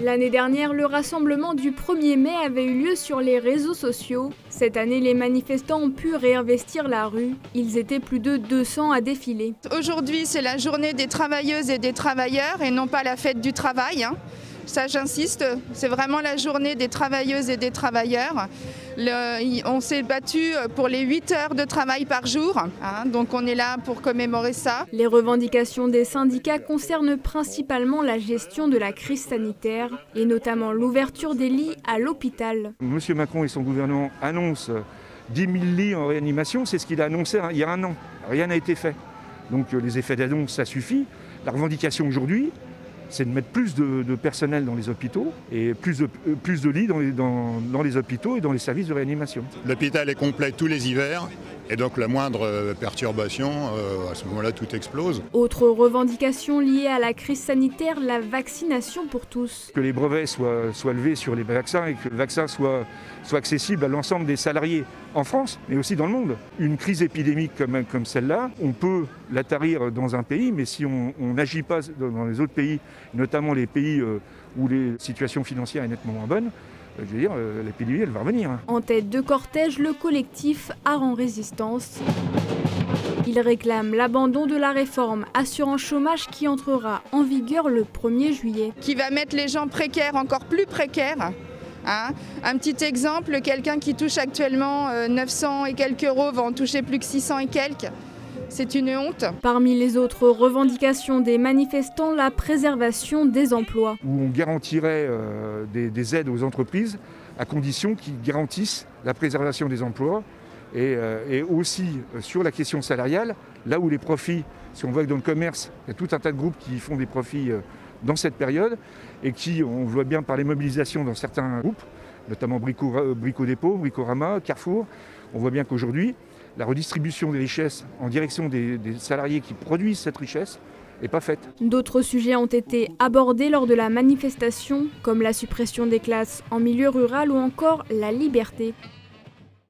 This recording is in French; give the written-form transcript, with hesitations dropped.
L'année dernière, le rassemblement du 1er mai avait eu lieu sur les réseaux sociaux. Cette année, les manifestants ont pu réinvestir la rue. Ils étaient plus de 200 à défiler. Aujourd'hui, c'est la journée des travailleuses et des travailleurs et non pas la fête du travail. Ça, j'insiste, c'est vraiment la journée des travailleuses et des travailleurs. On s'est battu pour les 8 heures de travail par jour, donc on est là pour commémorer ça. Les revendications des syndicats concernent principalement la gestion de la crise sanitaire et notamment l'ouverture des lits à l'hôpital. Monsieur Macron et son gouvernement annoncent 10 000 lits en réanimation, c'est ce qu'il a annoncé il y a un an. Rien n'a été fait. Donc les effets d'annonce, ça suffit. La revendication aujourd'hui, c'est de mettre plus de personnel dans les hôpitaux et plus de lits dans les hôpitaux et dans les services de réanimation. L'hôpital est complet tous les hivers et donc la moindre perturbation, à ce moment-là, tout explose. Autre revendication liée à la crise sanitaire, la vaccination pour tous. Que les brevets soient levés sur les vaccins et que le vaccin soit accessible à l'ensemble des salariés en France, mais aussi dans le monde. Une crise épidémique comme celle-là, on peut la tarir dans un pays, mais si on n'agit pas dans les autres pays, notamment les pays où les situations financières est nettement moins bonne, je veux dire, l'épidémie, elle va revenir. En tête de cortège, le collectif Art en Résistance. Il réclame l'abandon de la réforme assurance chômage qui entrera en vigueur le 1er juillet. Qui va mettre les gens précaires encore plus précaires. Un petit exemple, quelqu'un qui touche actuellement 900 et quelques euros va en toucher plus que 600 et quelques. C'est une honte. Parmi les autres revendications des manifestants, la préservation des emplois. Où on garantirait des aides aux entreprises à condition qu'ils garantissent la préservation des emplois et aussi sur la question salariale, là où les profits, si on voit que dans le commerce, il y a tout un tas de groupes qui font des profits dans cette période et qui, on voit bien par les mobilisations dans certains groupes, notamment Brico Dépôt, Bricorama, Carrefour, on voit bien qu'aujourd'hui, la redistribution des richesses en direction des salariés qui produisent cette richesse n'est pas faite. D'autres sujets ont été abordés lors de la manifestation, comme la suppression des classes en milieu rural ou encore la liberté.